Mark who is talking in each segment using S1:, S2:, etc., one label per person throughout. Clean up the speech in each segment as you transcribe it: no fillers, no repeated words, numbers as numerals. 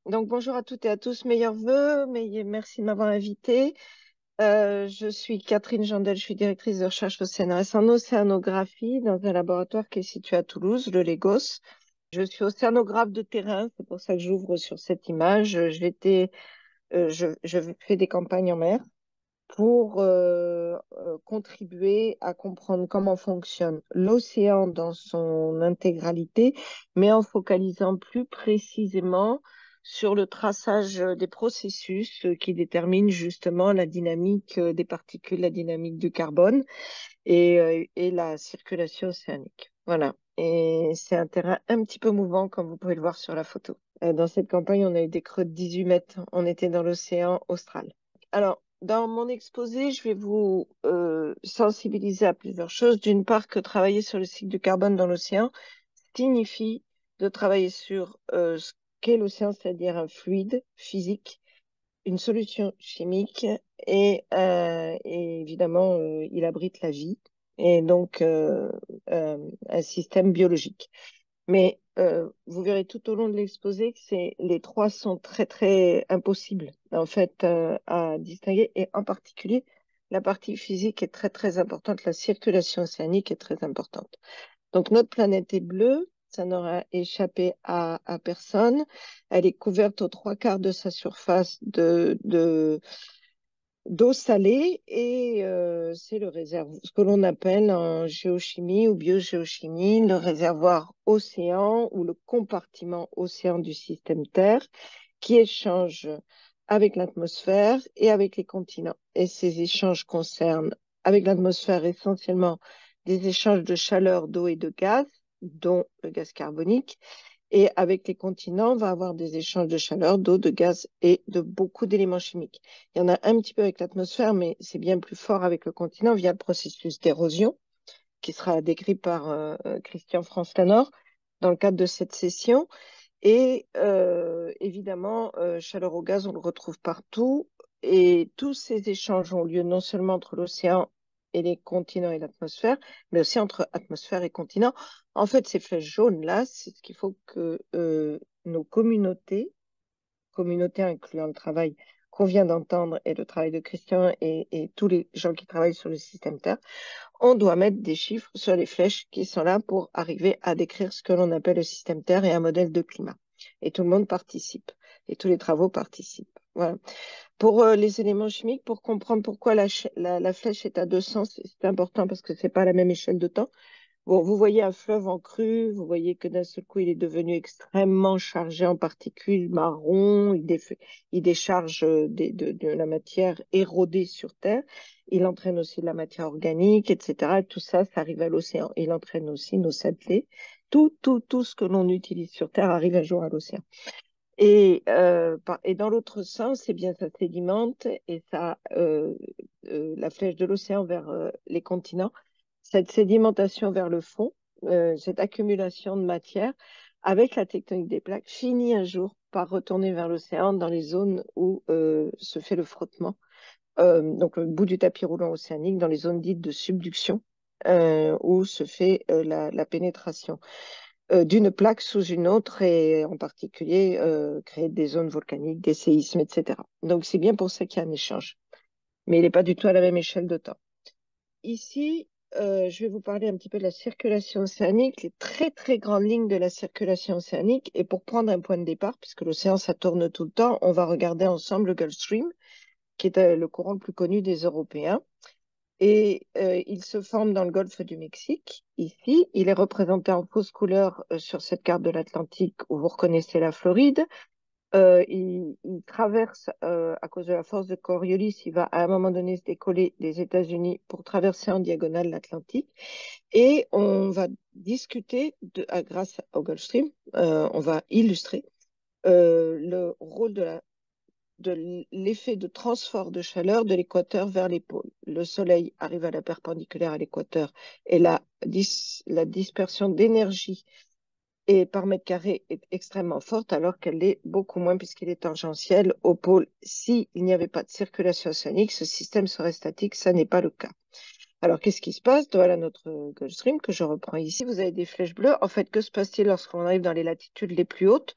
S1: Donc, bonjour à toutes et à tous, meilleurs vœux, merci de m'avoir invité. Je suis Catherine Jandel, je suis directrice de recherche au CNRS en océanographie dans un laboratoire qui est situé à Toulouse, le Légos. Je suis océanographe de terrain, c'est pour ça que j'ouvre sur cette image. Je fais des campagnes en mer pour contribuer à comprendre comment fonctionne l'océan dans son intégralité, mais en focalisant plus précisément sur le traçage des processus qui déterminent justement la dynamique des particules, la dynamique du carbone et la circulation océanique. Voilà. Et c'est un terrain un petit peu mouvant, comme vous pouvez le voir sur la photo. Dans cette campagne, on a eu des creux de 18 mètres. On était dans l'océan austral. Alors, dans mon exposé, je vais vous sensibiliser à plusieurs choses. D'une part, que travailler sur le cycle du carbone dans l'océan signifie de travailler sur ce qu'est l'océan, c'est-à-dire un fluide physique, une solution chimique et évidemment, il abrite la vie et donc un système biologique. Mais vous verrez tout au long de l'exposé que les trois sont très, très impossibles, en fait, à distinguer. Et en particulier, la partie physique est très, très importante. La circulation océanique est très importante. Donc, notre planète est bleue. Ça n'aura échappé à personne. Elle est couverte aux trois quarts de sa surface d'eau salée et c'est le réservoir, ce que l'on appelle en géochimie ou biogéochimie, le réservoir océan ou le compartiment océan du système Terre qui échange avec l'atmosphère et avec les continents. Et ces échanges concernent avec l'atmosphère essentiellement des échanges de chaleur, d'eau et de gaz, dont le gaz carbonique. Et avec les continents, on va avoir des échanges de chaleur, d'eau, de gaz et de beaucoup d'éléments chimiques. Il y en a un petit peu avec l'atmosphère, mais c'est bien plus fort avec le continent via le processus d'érosion, qui sera décrit par Christian France-Lanor dans le cadre de cette session. Et évidemment, chaleur au gaz, on le retrouve partout. Et tous ces échanges ont lieu non seulement entre l'océan et les continents et l'atmosphère, mais aussi entre atmosphère et continent. En fait, ces flèches jaunes-là, c'est ce qu'il faut que nos communautés incluant le travail qu'on vient d'entendre et le travail de Christian et tous les gens qui travaillent sur le système Terre, on doit mettre des chiffres sur les flèches qui sont là pour arriver à décrire ce que l'on appelle le système Terre et un modèle de climat. Et tout le monde participe, et tous les travaux participent. Voilà. Pour les éléments chimiques, pour comprendre pourquoi la flèche est à deux sens, c'est important parce que c'est pas la même échelle de temps. Bon, vous voyez un fleuve en crue, vous voyez que d'un seul coup, il est devenu extrêmement chargé en particules marron, il décharge de la matière érodée sur Terre, il entraîne aussi de la matière organique, etc. Et tout ça, ça arrive à l'océan. Il entraîne aussi nos satellites. Tout ce que l'on utilise sur Terre arrive un jour à l'océan. Et dans l'autre sens, eh bien, ça sédimente et la flèche de l'océan vers les continents. Cette sédimentation vers le fond, cette accumulation de matière avec la tectonique des plaques finit un jour par retourner vers l'océan dans les zones où se fait le frottement, donc le bout du tapis roulant océanique, dans les zones dites de subduction, où se fait la pénétration d'une plaque sous une autre et en particulier créer des zones volcaniques, des séismes, etc. Donc c'est bien pour ça qu'il y a un échange, mais il n'est pas du tout à la même échelle de temps. Ici, je vais vous parler un petit peu de la circulation océanique, les très très grandes lignes de la circulation océanique. Et pour prendre un point de départ, puisque l'océan ça tourne tout le temps, on va regarder ensemble le Gulf Stream, qui est le courant le plus connu des Européens. Et il se forme dans le golfe du Mexique. Ici, il est représenté en fausse couleur sur cette carte de l'Atlantique où vous reconnaissez la Floride. Il traverse, à cause de la force de Coriolis, il va à un moment donné se décoller des États-Unis pour traverser en diagonale l'Atlantique. Et on va discuter, grâce au Gulf Stream, on va illustrer le rôle de l'effet de transfert de chaleur de l'équateur vers les pôles. Le Soleil arrive à la perpendiculaire à l'équateur et la dispersion d'énergie par mètre carré est extrêmement forte alors qu'elle est beaucoup moins puisqu'il est tangentiel au pôle. S'il n'y avait pas de circulation océanique, ce système serait statique, ça n'est pas le cas. Alors, qu'est-ce qui se passe? Voilà notre Gulf Stream que je reprends ici. Vous avez des flèches bleues. En fait, que se passe-t-il lorsqu'on arrive dans les latitudes les plus hautes?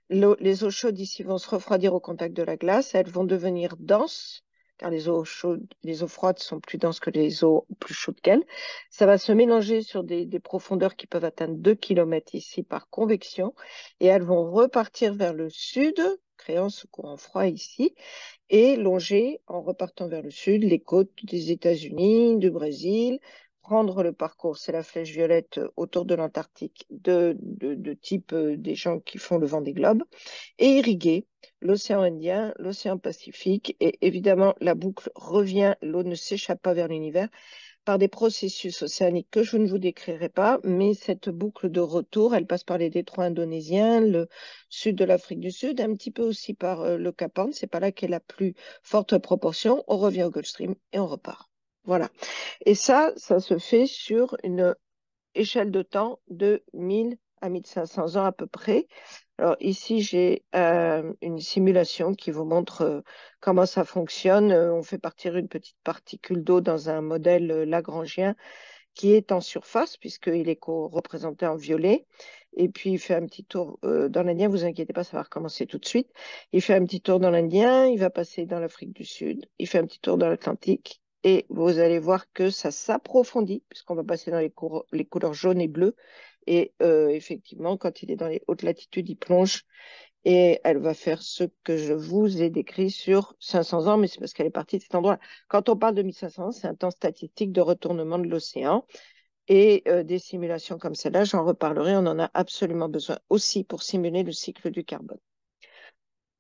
S1: Les eaux chaudes ici vont se refroidir au contact de la glace. Elles vont devenir denses, car les eaux chaudes, les eaux froides sont plus denses que les eaux plus chaudes qu'elles. Ça va se mélanger sur des profondeurs qui peuvent atteindre 2 km ici par convection. Et elles vont repartir vers le sud, créant ce courant froid ici, et longer, en repartant vers le sud, les côtes des États-Unis, du Brésil, prendre le parcours, c'est la flèche violette autour de l'Antarctique, de type des gens qui font le vent des globes, et irriguer l'océan Indien, l'océan Pacifique, et évidemment, la boucle revient, l'eau ne s'échappe pas vers l'univers, par des processus océaniques que je ne vous décrirai pas, mais cette boucle de retour, elle passe par les détroits indonésiens, le sud de l'Afrique du Sud, un petit peu aussi par le Cap Horn, c'est pas là qu'est la plus forte proportion, on revient au Gulf Stream et on repart. Voilà. Et ça se fait sur une échelle de temps de 1000 à 1500 ans à peu près. Alors ici, j'ai une simulation qui vous montre comment ça fonctionne. On fait partir une petite particule d'eau dans un modèle lagrangien qui est en surface, puisqu'il est représenté en violet. Et puis, il fait un petit tour dans l'Indien. Vous inquiétez pas, ça va recommencer tout de suite. Il fait un petit tour dans l'Indien, il va passer dans l'Afrique du Sud, il fait un petit tour dans l'Atlantique. Et vous allez voir que ça s'approfondit, puisqu'on va passer dans les couleurs jaunes et bleues. Et effectivement, quand il est dans les hautes latitudes, il plonge et elle va faire ce que je vous ai décrit sur 500 ans, mais c'est parce qu'elle est partie de cet endroit. Quand on parle de 1500 ans, c'est un temps statistique de retournement de l'océan. Et des simulations comme celle-là, j'en reparlerai, on en a absolument besoin aussi pour simuler le cycle du carbone.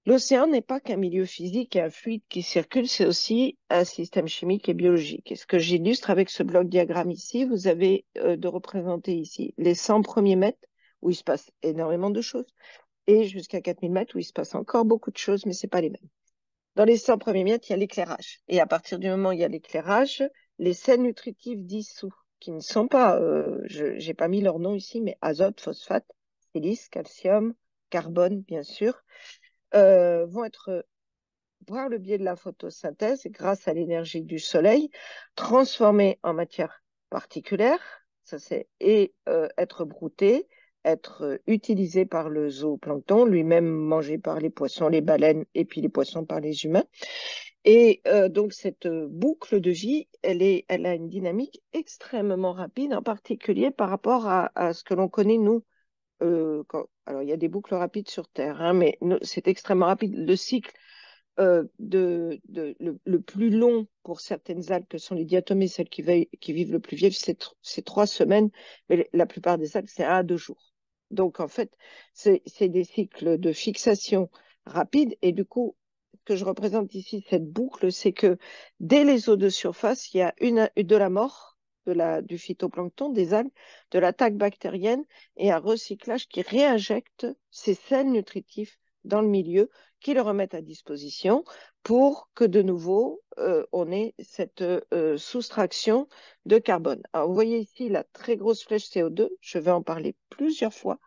S1: L'océan n'est pas qu'un milieu physique et un fluide qui circule, c'est aussi un système chimique et biologique. Et ce que j'illustre avec ce bloc diagramme ici, vous avez de représenter ici les 100 premiers mètres où il se passe énormément de choses et jusqu'à 4000 mètres où il se passe encore beaucoup de choses, mais ce n'est pas les mêmes. Dans les 100 premiers mètres, il y a l'éclairage. Et à partir du moment où il y a l'éclairage, les sels nutritifs dissous, qui ne sont pas, je n'ai pas mis leur nom ici, mais azote, phosphate, silice, calcium, carbone, bien sûr, vont être, par le biais de la photosynthèse, grâce à l'énergie du soleil, transformés en matière particulière, ça c'est, et être broutés, être utilisés par le zooplancton, lui-même mangé par les poissons, les baleines et puis les poissons par les humains. Et donc cette boucle de vie, elle a une dynamique extrêmement rapide, en particulier par rapport à ce que l'on connaît nous. Alors il y a des boucles rapides sur Terre, hein, mais c'est extrêmement rapide. Le cycle le plus long pour certaines algues, que sont les diatomées, celles qui vivent le plus vieilles, c'est 3 semaines, mais la plupart des algues, c'est 1 à 2 jours. Donc, en fait, c'est des cycles de fixation rapides. Et du coup, ce que je représente ici, cette boucle, c'est que dès les eaux de surface, il y a de la mort du phytoplancton, des algues, de l'attaque bactérienne et un recyclage qui réinjecte ces sels nutritifs dans le milieu, qui le remettent à disposition pour que de nouveau on ait cette soustraction de carbone. Alors, vous voyez ici la très grosse flèche CO2, je vais en parler plusieurs fois,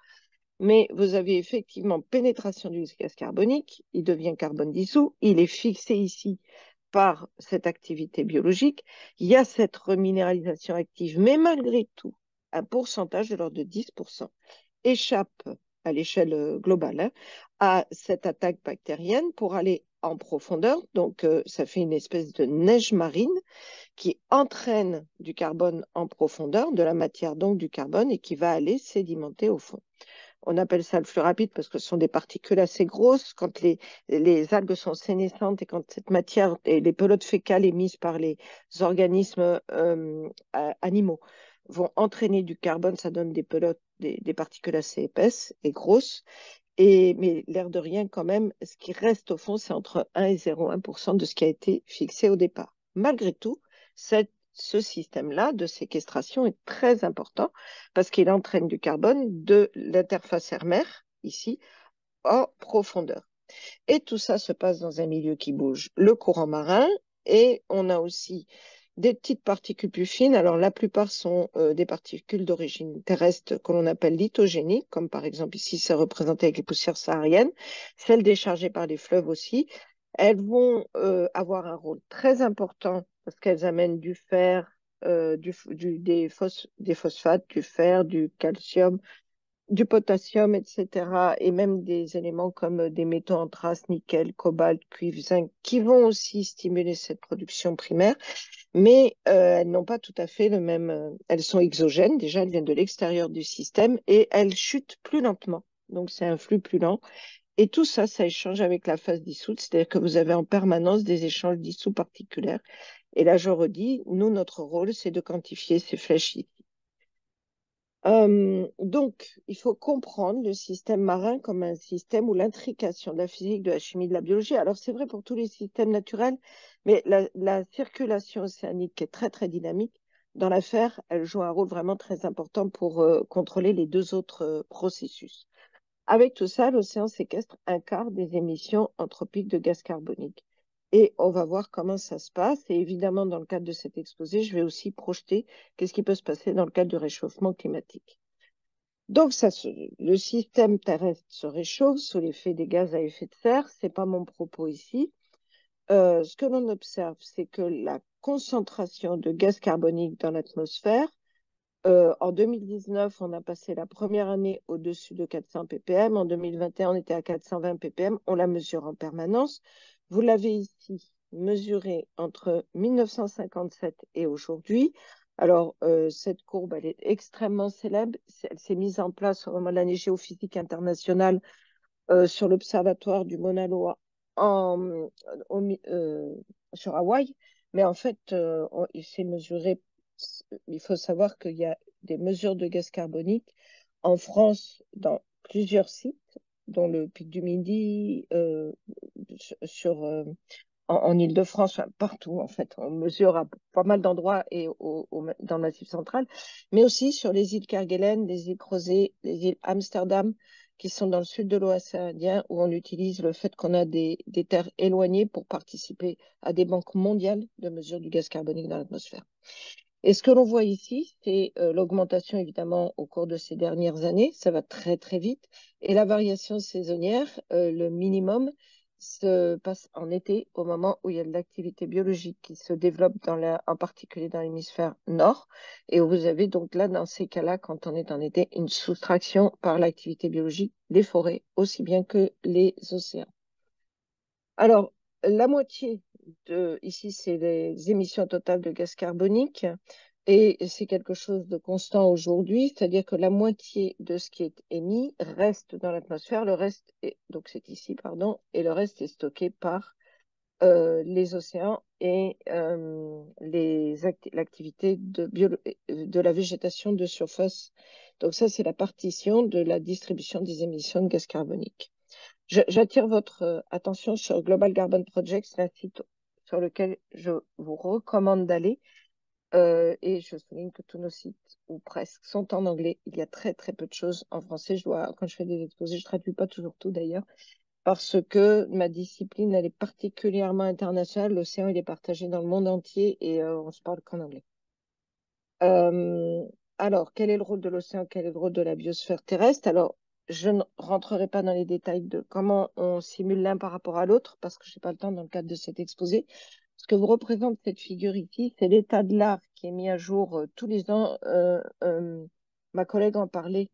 S1: mais vous avez effectivement pénétration du gaz carbonique, il devient carbone dissous, il est fixé ici par cette activité biologique, il y a cette reminéralisation active, mais malgré tout, un pourcentage de l'ordre de 10% échappe à l'échelle globale, hein, à cette attaque bactérienne pour aller en profondeur. Donc, ça fait une espèce de neige marine qui entraîne du carbone en profondeur, de la matière donc du carbone, et qui va aller sédimenter au fond. On appelle ça le flux rapide parce que ce sont des particules assez grosses. Quand les algues sont sénescentes et quand cette matière et les pelotes fécales émises par les organismes animaux vont entraîner du carbone, ça donne des pelotes, des particules assez épaisses et grosses. Mais l'air de rien, quand même, ce qui reste au fond, c'est entre 1 et 0,1% de ce qui a été fixé au départ. Malgré tout, ce système-là de séquestration est très important parce qu'il entraîne du carbone de l'interface air-mer, ici, en profondeur. Et tout ça se passe dans un milieu qui bouge. Le courant marin, et on a aussi des petites particules plus fines. Alors, la plupart sont des particules d'origine terrestre que l'on appelle lithogéniques, comme par exemple ici, c'est représenté avec les poussières sahariennes, celles déchargées par les fleuves aussi. Elles vont avoir un rôle très important parce qu'elles amènent du fer, des phosphates, du fer, du calcium, du potassium, etc., et même des éléments comme des métaux en trace, nickel, cobalt, cuivre, zinc, qui vont aussi stimuler cette production primaire, mais elles n'ont pas tout à fait le même. Elles sont exogènes, déjà, elles viennent de l'extérieur du système et elles chutent plus lentement. Donc, c'est un flux plus lent. Et tout ça, ça échange avec la phase dissoute, c'est-à-dire que vous avez en permanence des échanges dissous particulaires. Et là, je redis, nous, notre rôle, c'est de quantifier ces flèches. Donc, il faut comprendre le système marin comme un système où l'intrication de la physique, de la chimie, de la biologie, alors c'est vrai pour tous les systèmes naturels, mais la circulation océanique est très, très dynamique. Dans l'affaire, elle joue un rôle vraiment très important pour contrôler les deux autres processus. Avec tout ça, l'océan séquestre un quart des émissions anthropiques de gaz carbonique. Et on va voir comment ça se passe. Et évidemment, dans le cadre de cet exposé, je vais aussi projeter qu'est-ce qui peut se passer dans le cadre du réchauffement climatique. Donc, le système terrestre se réchauffe sous l'effet des gaz à effet de serre. Ce n'est pas mon propos ici. Ce que l'on observe, c'est que la concentration de gaz carbonique dans l'atmosphère, en 2019, on a passé la première année au-dessus de 400 ppm. En 2021, on était à 420 ppm. On la mesure en permanence. Vous l'avez ici mesurée entre 1957 et aujourd'hui. Alors, cette courbe, elle est extrêmement célèbre. Elle s'est mise en place au moment de l'année géophysique internationale sur l'observatoire du Mauna Loa au, sur Hawaï. Mais en fait, il s'est mesuré. Il faut savoir qu'il y a des mesures de gaz carbonique en France dans plusieurs sites, dont le Pic du Midi, sur, en Île-de-France, enfin, partout en fait. On mesure à pas mal d'endroits et dans le Massif central, mais aussi sur les îles Kerguelen, les îles Crozet, les îles Amsterdam, qui sont dans le sud de l'océan Indien, où on utilise le fait qu'on a des terres éloignées pour participer à des banques mondiales de mesure du gaz carbonique dans l'atmosphère. Et ce que l'on voit ici, c'est l'augmentation évidemment au cours de ces dernières années, ça va très très vite, et la variation saisonnière, le minimum, se passe en été, au moment où il y a de l'activité biologique qui se développe en particulier dans l'hémisphère nord, et où vous avez donc là, dans ces cas-là, quand on est en été, une soustraction par l'activité biologique des forêts, aussi bien que les océans. Alors, la moitié ici, c'est les émissions totales de gaz carbonique. Et c'est quelque chose de constant aujourd'hui, c'est-à-dire que la moitié de ce qui est émis reste dans l'atmosphère, donc c'est ici, pardon, et le reste est stocké par les océans et l'activité de la végétation de surface. Donc ça, c'est la partition de la distribution des émissions de gaz carbonique. J'attire votre attention sur Global Carbon Project, c'est un site sur lequel je vous recommande d'aller. Et je souligne que tous nos sites, ou presque, sont en anglais. Il y a très très peu de choses en français. Quand je fais des exposés, je ne traduis pas toujours tout d'ailleurs, parce que ma discipline, elle est particulièrement internationale. L'océan, il est partagé dans le monde entier et on ne se parle qu'en anglais. Euh, alors, quel est le rôle de l'océan? Quel est le rôle de la biosphère terrestre? Alors, je ne rentrerai pas dans les détails de comment on simule l'un par rapport à l'autre, parce que je n'ai pas le temps dans le cadre de cet exposé. Ce que vous représente cette figure ici, c'est l'état de l'art qui est mis à jour tous les ans. Ma collègue en parlait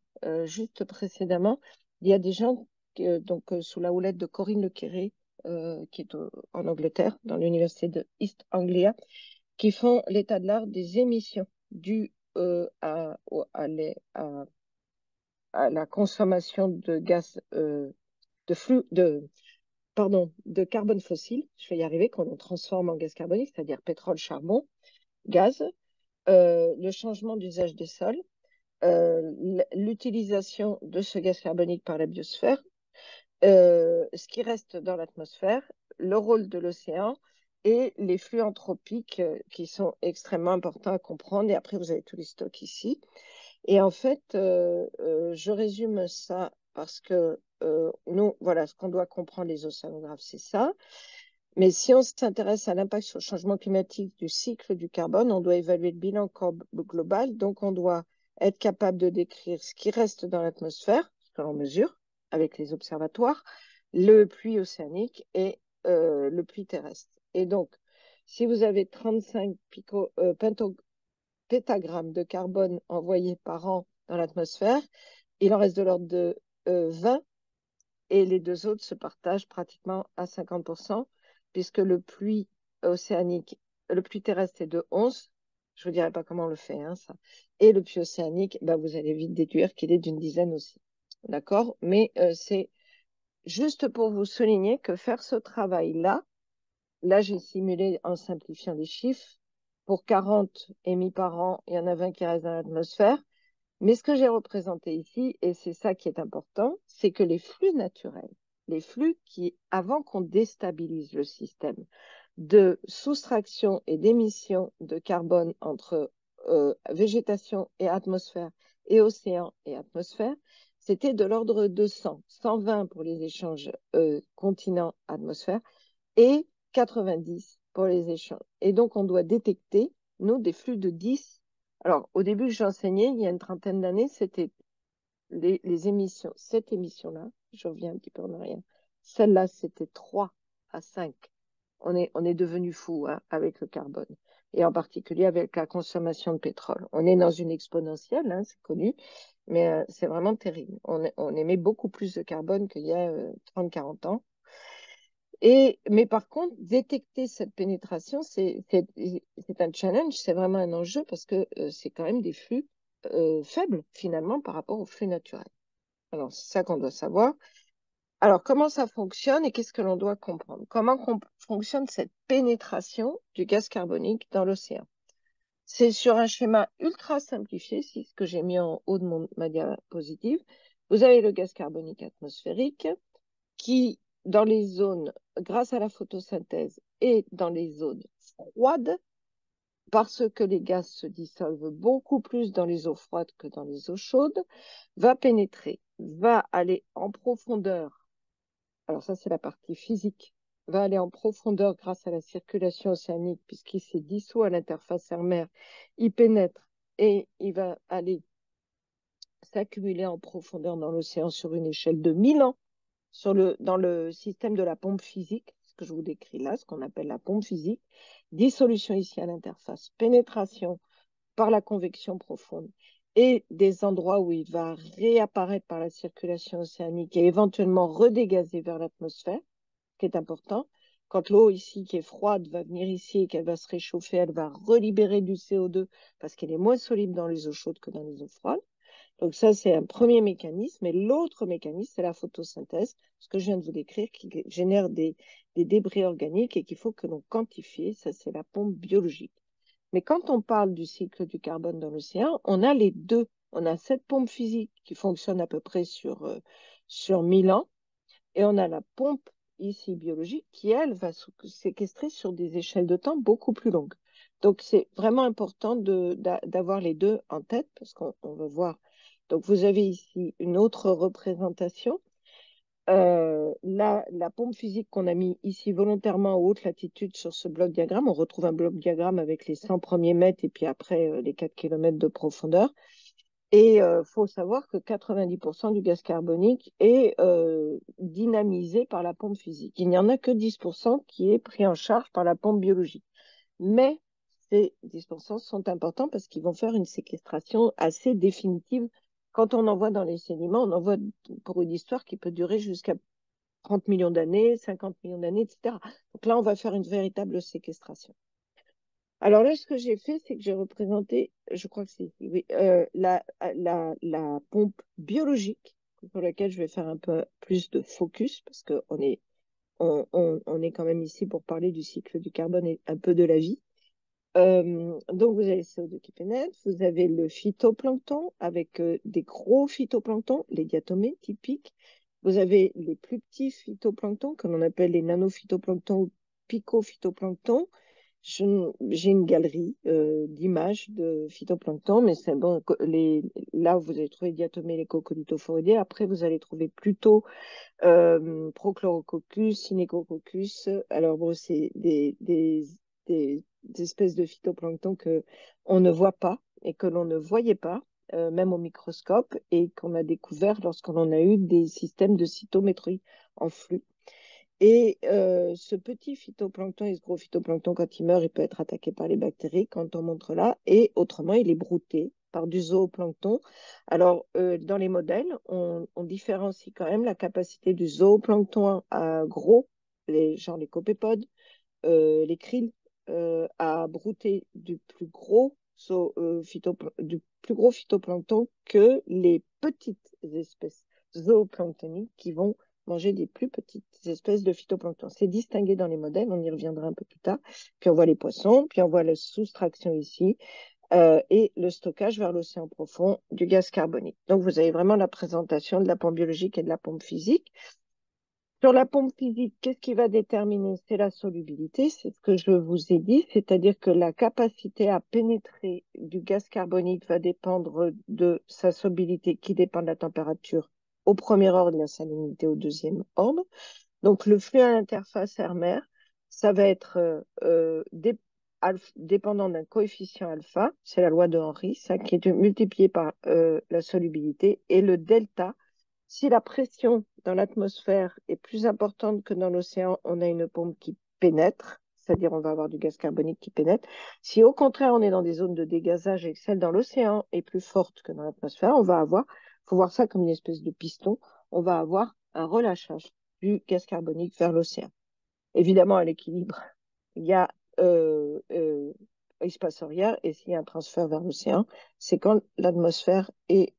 S1: juste précédemment. Il y a des gens, sous la houlette de Corinne Le Quéré, qui est en Angleterre, dans l'université de East Anglia, qui font l'état de l'art des émissions dues à la consommation de gaz, de flux, de carbone fossile, je vais y arriver, qu'on transforme en gaz carbonique, c'est-à-dire pétrole, charbon, gaz, le changement d'usage des sols, l'utilisation de ce gaz carbonique par la biosphère, ce qui reste dans l'atmosphère, le rôle de l'océan et les flux anthropiques qui sont extrêmement importants à comprendre. Et après, vous avez tous les stocks ici. Et en fait, je résume ça parce que nous, voilà, ce qu'on doit comprendre les océanographes, c'est ça. Mais si on s'intéresse à l'impact sur le changement climatique du cycle du carbone, on doit évaluer le bilan global. Donc, on doit être capable de décrire ce qui reste dans l'atmosphère, ce que l'on mesure avec les observatoires, le puits océanique et le puits terrestre. Et donc, si vous avez 35 pétagrammes de carbone envoyés par an dans l'atmosphère, Il en reste de l'ordre de 20 et les deux autres se partagent pratiquement à 50%, puisque le pluie océanique, le pluie terrestre est de 11. Je ne vous dirai pas comment on le fait, hein, ça. Et le pluie océanique, bah, vous allez vite déduire qu'il est d'une dizaine aussi. D'accord? Mais c'est juste pour vous souligner que faire ce travail-là, là, j'ai simulé en simplifiant les chiffres. Pour 40 émis par an, il y en a 20 qui restent dans l'atmosphère. Mais ce que j'ai représenté ici, et c'est ça qui est important, c'est que les flux naturels, les flux qui, avant qu'on déstabilise le système de soustraction et d'émission de carbone entre végétation et atmosphère et océan et atmosphère, c'était de l'ordre de 100, 120 pour les échanges continent-atmosphère et 90 pour les échanges. Et donc, on doit détecter, nous, des flux de 10. Alors, au début, j'enseignais, il y a une trentaine d'années, c'était les émissions. Cette émission-là, je reviens un petit peu en arrière, celle-là, c'était 3 à 5. On est devenu fou hein, avec le carbone, et en particulier avec la consommation de pétrole. On est dans une exponentielle, hein, c'est connu, mais c'est vraiment terrible. On émet beaucoup plus de carbone qu'il y a 30-40 ans. Mais par contre, détecter cette pénétration, c'est un challenge, c'est vraiment un enjeu parce que c'est quand même des flux faibles finalement par rapport aux flux naturels. Alors, c'est ça qu'on doit savoir. Alors, comment ça fonctionne et qu'est-ce que l'on doit comprendre? Comment fonctionne cette pénétration du gaz carbonique dans l'océan? C'est sur un schéma ultra simplifié, c'est ce que j'ai mis en haut de ma diapositive. Vous avez le gaz carbonique atmosphérique qui, dans les zones, grâce à la photosynthèse et dans les zones froides, parce que les gaz se dissolvent beaucoup plus dans les eaux froides que dans les eaux chaudes, va pénétrer, va aller en profondeur. Alors ça, c'est la partie physique. Va aller en profondeur grâce à la circulation océanique, puisqu'il s'est dissous à l'interface air-mer. Il pénètre et il va aller s'accumuler en profondeur dans l'océan sur une échelle de 1000 ans dans le système de la pompe physique, ce que je vous décris là, ce qu'on appelle la pompe physique, dissolution ici à l'interface, pénétration par la convection profonde et des endroits où il va réapparaître par la circulation océanique et éventuellement redégazer vers l'atmosphère, ce qui est important. Quand l'eau ici qui est froide va venir ici et qu'elle va se réchauffer, elle va relibérer du CO2 parce qu'elle est moins soluble dans les eaux chaudes que dans les eaux froides. Donc ça, c'est un premier mécanisme. Et l'autre mécanisme, c'est la photosynthèse, ce que je viens de vous décrire, qui génère des débris organiques et qu'il faut que l'on quantifie. Ça, c'est la pompe biologique. Mais quand on parle du cycle du carbone dans l'océan, on a les deux. On a cette pompe physique qui fonctionne à peu près sur 1000 ans et on a la pompe ici biologique qui, elle, va séquestrer sur des échelles de temps beaucoup plus longues. Donc, c'est vraiment important d'avoir les deux en tête parce qu'on va voir. Donc, vous avez ici une autre représentation. La pompe physique qu'on a mis ici volontairement en haute latitude sur ce bloc diagramme, on retrouve un bloc diagramme avec les 100 premiers mètres et puis après les 4 km de profondeur. Et il faut savoir que 90% du gaz carbonique est dynamisé par la pompe physique. Il n'y en a que 10% qui est pris en charge par la pompe biologique. Mais ces 10% sont importants parce qu'ils vont faire une séquestration assez définitive. Quand on envoie dans les sédiments, on envoie pour une histoire qui peut durer jusqu'à 30 millions d'années, 50 millions d'années, etc. Donc là, on va faire une véritable séquestration. Alors là, ce que j'ai fait, c'est que j'ai représenté, je crois que c'est oui, la pompe biologique, pour laquelle je vais faire un peu plus de focus, parce qu'on est, on est quand même ici pour parler du cycle du carbone et un peu de la vie. Donc, vous avez le CO2 qui pénètre, vous avez le phytoplancton avec des gros phytoplanktons, les diatomées typiques. Vous avez les plus petits phytoplanktons, que l'on appelle les nanophytoplanctons ou picophytoplanctons. J'ai une galerie d'images de phytoplancton, mais c'est bon. Là, vous allez trouver diatomées, les coccolithophoridae. Après, vous allez trouver plutôt Prochlorococcus, Synechococcus. Alors, bon, c'est des espèces de phytoplancton que on ne voit pas et que l'on ne voyait pas, même au microscope, et qu'on a découvert lorsqu'on a eu des systèmes de cytométrie en flux. Et ce petit phytoplancton et ce gros phytoplancton, quand il meurt, il peut être attaqué par les bactéries, quand on montre là, et autrement, il est brouté par du zooplancton. Alors, dans les modèles, on différencie quand même la capacité du zooplancton à gros, genre les copépodes, les krill, à brouter du plus gros phytoplancton que les petites espèces zooplanctoniques qui vont manger des plus petites espèces de phytoplancton. C'est distingué dans les modèles, on y reviendra un peu plus tard. Puis on voit les poissons, puis on voit la soustraction ici, et le stockage vers l'océan profond du gaz carbonique. Donc vous avez vraiment la présentation de la pompe biologique et de la pompe physique. Sur la pompe physique, qu'est-ce qui va déterminer? C'est la solubilité, c'est ce que je vous ai dit, c'est-à-dire que la capacité à pénétrer du gaz carbonique va dépendre de sa solubilité qui dépend de la température au premier ordre, de la salinité au deuxième ordre. Donc le flux à l'interface air-mer, ça va être dépendant d'un coefficient alpha, c'est la loi de Henry, ça qui est multiplié par la solubilité, et le delta. Si la pression dans l'atmosphère est plus importante que dans l'océan, on a une pompe qui pénètre, c'est-à-dire on va avoir du gaz carbonique qui pénètre. Si au contraire on est dans des zones de dégazage et que celle dans l'océan est plus forte que dans l'atmosphère, on va avoir, il faut voir ça comme une espèce de piston, on va avoir un relâchage du gaz carbonique vers l'océan. Évidemment, à l'équilibre, il y a il se passe rien, et s'il y a un transfert vers l'océan, c'est quand l'atmosphère est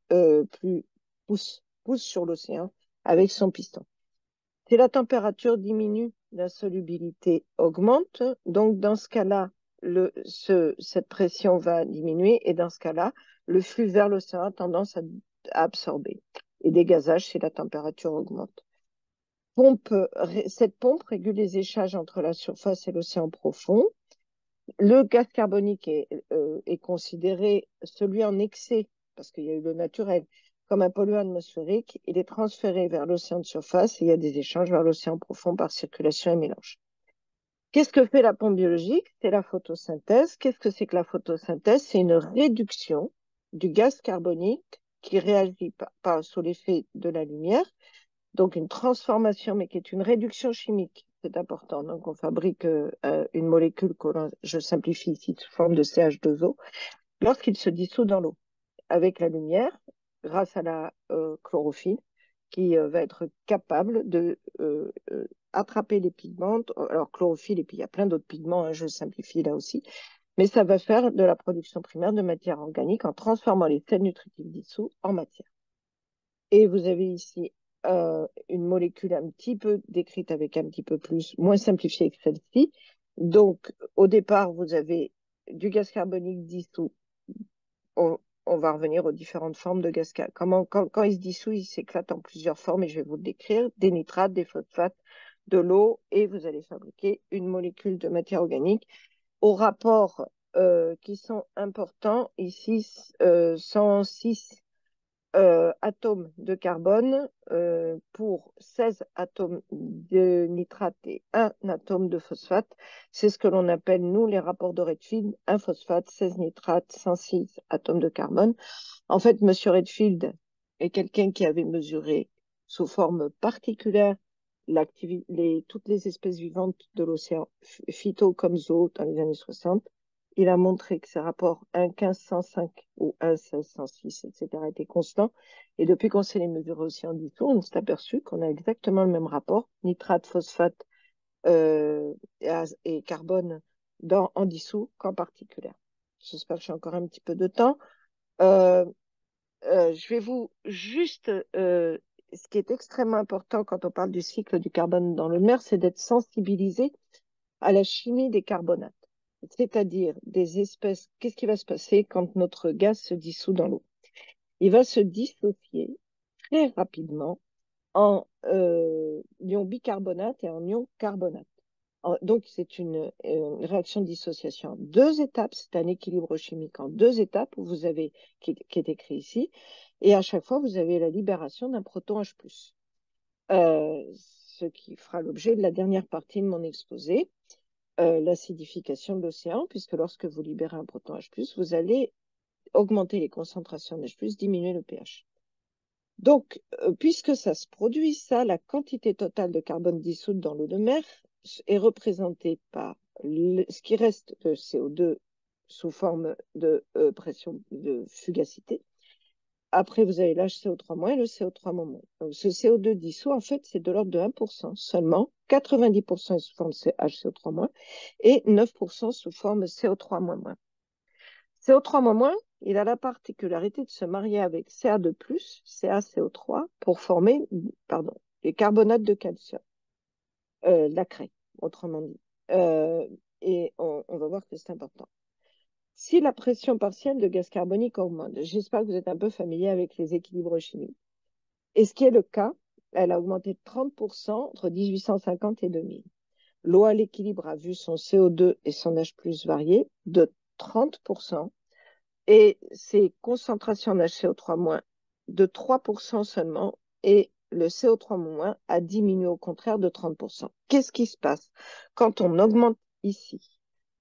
S1: pousse sur l'océan avec son piston. Si la température diminue, la solubilité augmente. Donc, dans ce cas-là, cette pression va diminuer, et dans ce cas-là, le flux vers l'océan a tendance à absorber et dégazage si la température augmente. Cette pompe régule les échanges entre la surface et l'océan profond. Le gaz carbonique est considéré celui en excès, parce qu'il y a eu le naturel, comme un polluant atmosphérique. Il est transféré vers l'océan de surface et il y a des échanges vers l'océan profond par circulation et mélange. Qu'est-ce que fait la pompe biologique? C'est la photosynthèse. Qu'est-ce que c'est que la photosynthèse? C'est une réduction du gaz carbonique qui réagit pas sous l'effet de la lumière, donc une transformation, mais qui est une réduction chimique. C'est important. Donc, on fabrique une molécule que je simplifie ici sous forme de CH2O lorsqu'il se dissout dans l'eau avec la lumière, grâce à la chlorophylle, qui va être capable de attraper les pigments. Alors, chlorophylle, et puis il y a plein d'autres pigments, hein, je simplifie là aussi. Mais ça va faire de la production primaire de matière organique en transformant les sels nutritifs dissous en matière. Et vous avez ici une molécule un petit peu décrite avec un petit peu plus, moins simplifiée que celle-ci. Donc, au départ, vous avez du gaz carbonique dissous. On va revenir aux différentes formes de gaz carbonique. Quand il se dissout, il s'éclate en plusieurs formes, et je vais vous le décrire. Des nitrates, des phosphates, de l'eau, et vous allez fabriquer une molécule de matière organique aux rapports qui sont importants. Ici, 106 atomes de carbone pour 16 atomes de nitrate et 1 atome de phosphate. C'est ce que l'on appelle, nous, les rapports de Redfield, un phosphate, 16 nitrates, 106 atomes de carbone. En fait, M. Redfield est quelqu'un qui avait mesuré sous forme particulière toutes les espèces vivantes de l'océan, phyto comme zoo, dans les années 60. Il a montré que ces rapports 1,1505 ou 1,1606, etc., étaient constants. Et depuis qu'on sait les mesurer aussi en dissous, on s'est aperçu qu'on a exactement le même rapport, nitrate, phosphate et carbone en dissous qu'en particulaire. J'espère que j'ai encore un petit peu de temps. Je vais vous juste, ce qui est extrêmement important quand on parle du cycle du carbone dans le mer, c'est d'être sensibilisé à la chimie des carbonates, c'est-à-dire des espèces. Qu'est-ce qui va se passer quand notre gaz se dissout dans l'eau? Il va se dissocier très rapidement en ion bicarbonate et en ion carbonate. Donc, c'est une réaction de dissociation en deux étapes. C'est un équilibre chimique en deux étapes qui est écrit ici. Et à chaque fois, vous avez la libération d'un proton H+. Ce qui fera l'objet de la dernière partie de mon exposé, l'acidification de l'océan, puisque lorsque vous libérez un proton H+, vous allez augmenter les concentrations d'H+, diminuer le pH. Donc, puisque ça se produit, la quantité totale de carbone dissoute dans l'eau de mer est représentée par ce qui reste de CO2 sous forme de pression de fugacité. Après, vous avez l'HCO3- et le CO3-. Donc, ce CO2 dissous, en fait, c'est de l'ordre de 1% seulement. 90% est sous forme HCO3- et 9% sous forme CO3-. CO3-, il a la particularité de se marier avec Ca2+, CaCO3, pour former, pardon, les carbonates de calcium, la craie, autrement dit. Et on va voir que c'est important. Si la pression partielle de gaz carbonique augmente, j'espère que vous êtes un peu familier avec les équilibres chimiques. Et ce qui est le cas, elle a augmenté de 30% entre 1850 et 2000. L'eau à l'équilibre a vu son CO2 et son H+ varier de 30%. Et ses concentrations d'HCO3- de 3% seulement, et le CO3- a diminué au contraire de 30%. Qu'est-ce qui se passe quand on augmente ici?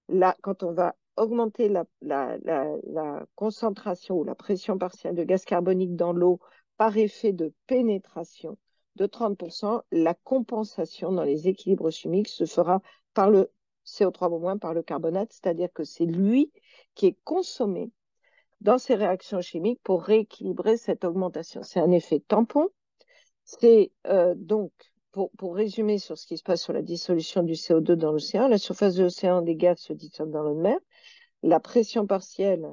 S1: Là, quand on va augmenter la concentration ou la pression partielle de gaz carbonique dans l'eau par effet de pénétration de 30%, la compensation dans les équilibres chimiques se fera par le CO3-, par le carbonate, c'est-à-dire que c'est lui qui est consommé dans ces réactions chimiques pour rééquilibrer cette augmentation. C'est un effet tampon. C'est donc, pour résumer sur ce qui se passe sur la dissolution du CO2 dans l'océan, la surface de l'océan, des gaz se dissolvent dans l'eau de mer. La pression partielle,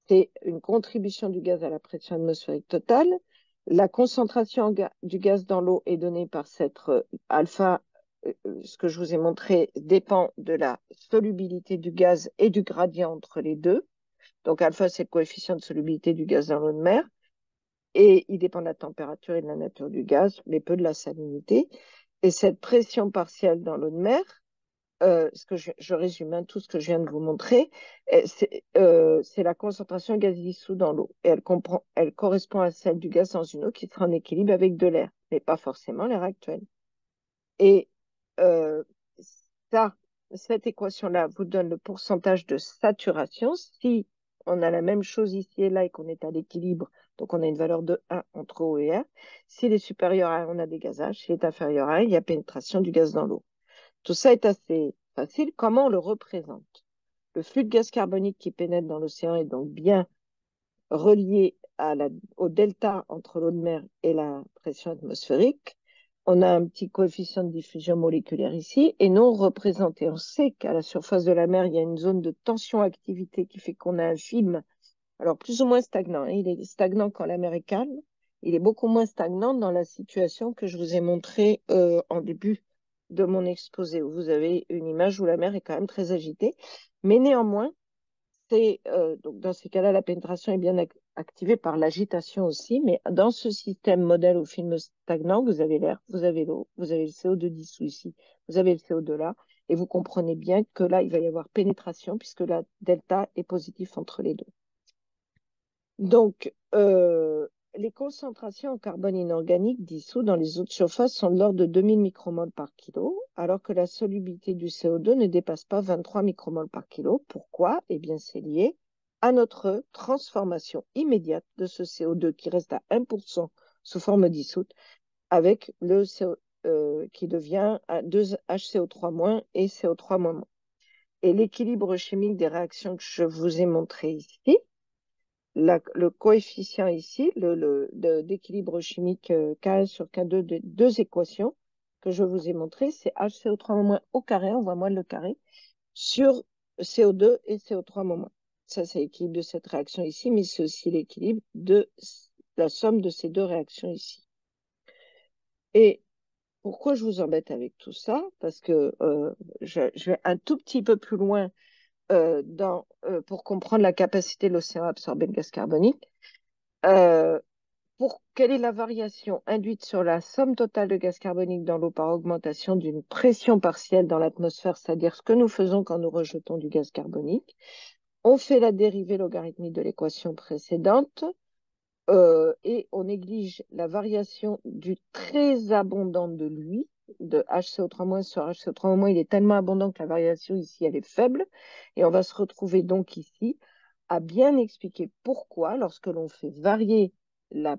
S1: c'est une contribution du gaz à la pression atmosphérique totale. La concentration du gaz dans l'eau est donnée par cette alpha. Ce que je vous ai montré dépend de la solubilité du gaz et du gradient entre les deux. Donc, alpha, c'est le coefficient de solubilité du gaz dans l'eau de mer. Et il dépend de la température et de la nature du gaz, mais peu de la salinité. Et cette pression partielle dans l'eau de mer, ce que je résume tout ce que je viens de vous montrer, c'est la concentration de gaz dissous dans l'eau. Et elle correspond à celle du gaz dans une eau qui sera en équilibre avec de l'air, mais pas forcément l'air actuel. Et euh, ça, cette équation-là vous donne le pourcentage de saturation. Si on a la même chose ici et là et qu'on est à l'équilibre, donc on a une valeur de 1 entre eau et air. S'il est supérieur à 1, on a dégazage. S'il est inférieur à 1, il y a pénétration du gaz dans l'eau. Tout ça est assez facile. Comment on le représente? Le flux de gaz carbonique qui pénètre dans l'océan est donc bien relié au delta entre l'eau de mer et la pression atmosphérique. On a un petit coefficient de diffusion moléculaire ici, et non représenté. On sait qu'à la surface de la mer, il y a une zone de tension-activité qui fait qu'on a un film, alors plus ou moins stagnant. Il est stagnant quand la mer est calme. Il est beaucoup moins stagnant dans la situation que je vous ai montrée en début de mon exposé, où vous avez une image où la mer est quand même très agitée. Mais néanmoins, donc dans ces cas-là, la pénétration est bien activée par l'agitation aussi, mais dans ce système modèle au film stagnant, vous avez l'air, vous avez l'eau, vous avez le CO2 dissous ici, vous avez le CO2 là, et vous comprenez bien que là, il va y avoir pénétration puisque la delta est positif entre les deux. Donc, les concentrations en carbone inorganique dissous dans les eaux de surface sont de l'ordre de 2000 micromoles par kilo, alors que la solubilité du CO2 ne dépasse pas 23 micromoles par kilo. Pourquoi? Eh bien, c'est lié à notre transformation immédiate de ce CO2 qui reste à 1% sous forme dissoute avec le CO, qui devient 2HCO3- et CO3-. Et l'équilibre chimique des réactions que je vous ai montré ici, le coefficient ici, d'équilibre chimique K1 sur K2 de deux équations que je vous ai montrées, c'est HCO3- au carré, on voit moins le carré, sur CO2 et CO3-. Ça, c'est l'équilibre de cette réaction ici, mais c'est aussi l'équilibre de la somme de ces deux réactions ici. Et pourquoi je vous embête avec tout ça? Parce que je vais un tout petit peu plus loin pour comprendre la capacité de l'océan à absorber le gaz carbonique. Quelle est la variation induite sur la somme totale de gaz carbonique dans l'eau par augmentation d'une pression partielle dans l'atmosphère, c'est-à-dire ce que nous faisons quand nous rejetons du gaz carbonique? On fait la dérivée logarithmique de l'équation précédente et on néglige la variation du très abondant de lui, de HCO3- sur HCO3-, il est tellement abondant que la variation ici, elle est faible. Et on va se retrouver donc ici à bien expliquer pourquoi, lorsque l'on fait varier la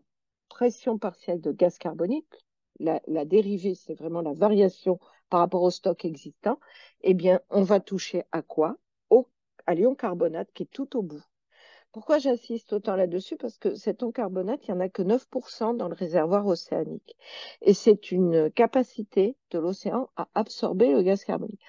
S1: pression partielle de gaz carbonique, la dérivée, c'est vraiment la variation par rapport au stock existant, eh bien, on va toucher à quoi? à l'ion carbonate qui est tout au bout. Pourquoi j'insiste autant là-dessus? Parce que cet ion carbonate, il n'y en a que 9% dans le réservoir océanique. Et c'est une capacité de l'océan à absorber le gaz carbonique.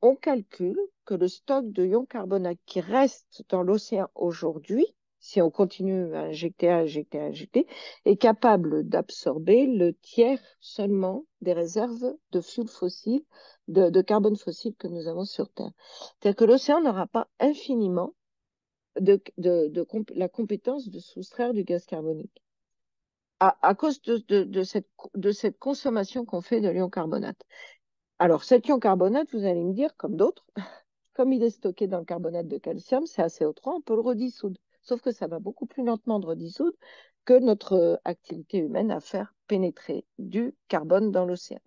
S1: On calcule que le stock de ion carbonate qui reste dans l'océan aujourd'hui, si on continue à injecter, à injecter, à injecter, est capable d'absorber le tiers seulement des réserves de fuel fossile, de carbone fossile que nous avons sur Terre. C'est-à-dire que l'océan n'aura pas infiniment la compétence de soustraire du gaz carbonique à cause de cette consommation qu'on fait de l'ion carbonate. Alors, cet ion carbonate, vous allez me dire, comme d'autres, comme il est stocké dans le carbonate de calcium, c'est ACO3, on peut le redissoudre. Sauf que ça va beaucoup plus lentement de redissoudre que notre activité humaine à faire pénétrer du carbone dans l'océan.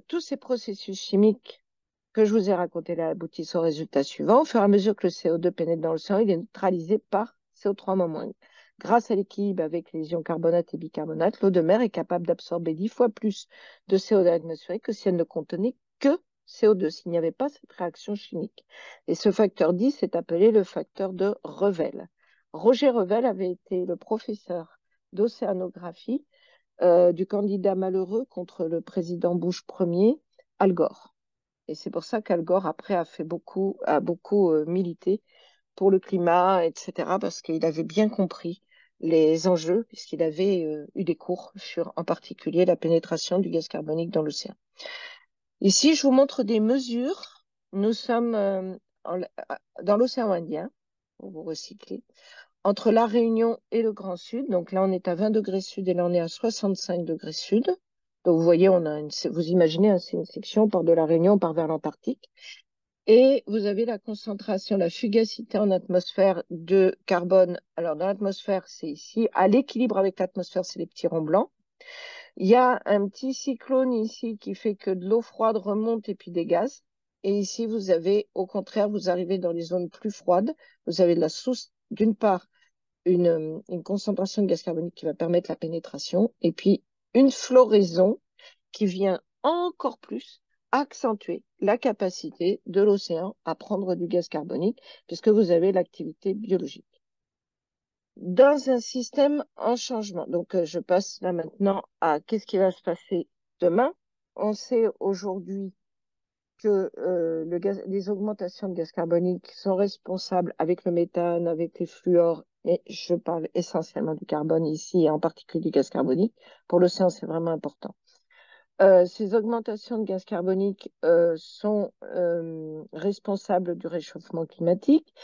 S1: Tous ces processus chimiques que je vous ai racontés là aboutissent au résultat suivant. Au fur et à mesure que le CO2 pénètre dans l'océan, il est neutralisé par CO3-. Grâce à l'équilibre avec les ions carbonate et bicarbonate, l'eau de mer est capable d'absorber 10 fois plus de CO2 atmosphérique que si elle ne contenait que CO2, s'il n'y avait pas cette réaction chimique. Et ce facteur 10 est appelé le facteur de Revel. Roger Revel avait été le professeur d'océanographie du candidat malheureux contre le président Bush Ier, Al Gore. Et c'est pour ça qu'Al Gore, après, a beaucoup milité pour le climat, etc., parce qu'il avait bien compris les enjeux, puisqu'il avait eu des cours sur, en particulier, la pénétration du gaz carbonique dans l'océan. Ici, je vous montre des mesures. Nous sommes dans l'océan Indien, pour vous recycler, entre la Réunion et le Grand Sud. Donc là, on est à 20 degrés sud et là, on est à 65 degrés sud. Donc, vous voyez, vous imaginez, hein, c'est une section, on part de la Réunion, on part vers l'Antarctique. Et vous avez la concentration, la fugacité en atmosphère de carbone. Alors, dans l'atmosphère, c'est ici. À l'équilibre avec l'atmosphère, c'est les petits ronds blancs. Il y a un petit cyclone ici qui fait que de l'eau froide remonte et puis des gaz. Et ici, vous avez, au contraire, vous arrivez dans les zones plus froides. Vous avez de la source, d'une part, une concentration de gaz carbonique qui va permettre la pénétration, et puis une floraison qui vient encore plus accentuer la capacité de l'océan à prendre du gaz carbonique, puisque vous avez l'activité biologique. Dans un système en changement, donc je passe là maintenant à qu'est-ce qui va se passer demain. On sait aujourd'hui que les augmentations de gaz carbonique sont responsables avec le méthane, avec les fluors, et je parle essentiellement du carbone ici, et en particulier du gaz carbonique. Pour l'océan, c'est vraiment important. Ces augmentations de gaz carbonique sont responsables du réchauffement climatique.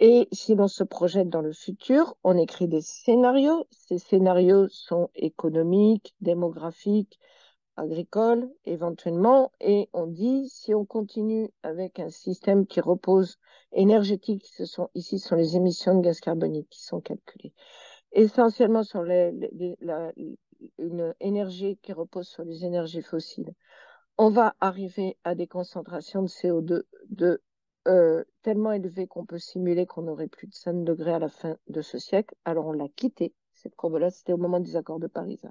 S1: Et si l'on se projette dans le futur, on écrit des scénarios. Ces scénarios sont économiques, démographiques, agricoles éventuellement, et on dit si on continue avec un système qui repose énergétique, ici ce sont les émissions de gaz carbonique qui sont calculées, essentiellement sur une énergie qui repose sur les énergies fossiles. On va arriver à des concentrations de CO2 tellement élevées qu'on peut simuler qu'on aurait plus de 5 degrés à la fin de ce siècle. Alors on l'a quitté, cette courbe-là, c'était au moment des accords de Paris. Ça.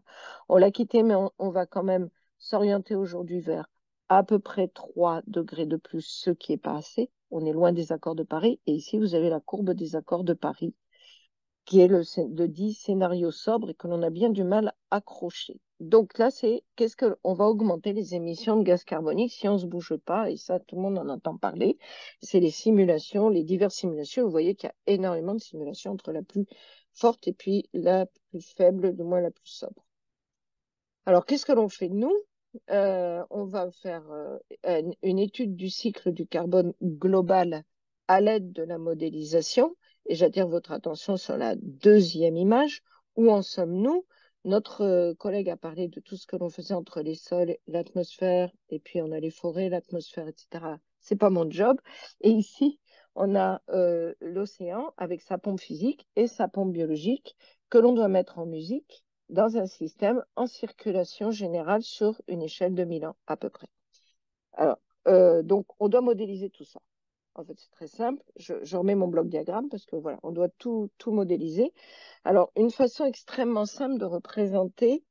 S1: On l'a quitté, mais on va quand même s'orienter aujourd'hui vers à peu près 3 degrés de plus, ce qui n'est pas assez. On est loin des accords de Paris. Et ici, vous avez la courbe des accords de Paris, qui est le dit scénario sobre et que l'on a bien du mal à accrocher. Donc là, c'est qu'est-ce que on va augmenter les émissions de gaz carbonique si on ne se bouge pas, et ça, tout le monde en entend parler. C'est les simulations, les diverses simulations. Vous voyez qu'il y a énormément de simulations entre la plus forte et puis la plus faible, du moins la plus sobre. Alors, qu'est-ce que l'on fait nous? On va faire une étude du cycle du carbone global à l'aide de la modélisation. Et j'attire votre attention sur la deuxième image. Où en sommes-nous? Notre collègue a parlé de tout ce que l'on faisait entre les sols, l'atmosphère, et puis on a les forêts, l'atmosphère, etc. C'est pas mon job. Et ici, on a l'océan avec sa pompe physique et sa pompe biologique que l'on doit mettre en musique dans un système en circulation générale sur une échelle de 1000 ans à peu près. Alors, donc, on doit modéliser tout ça. En fait, c'est très simple. Je remets mon bloc diagramme parce que voilà, on doit tout modéliser. Alors, une façon extrêmement simple de représenter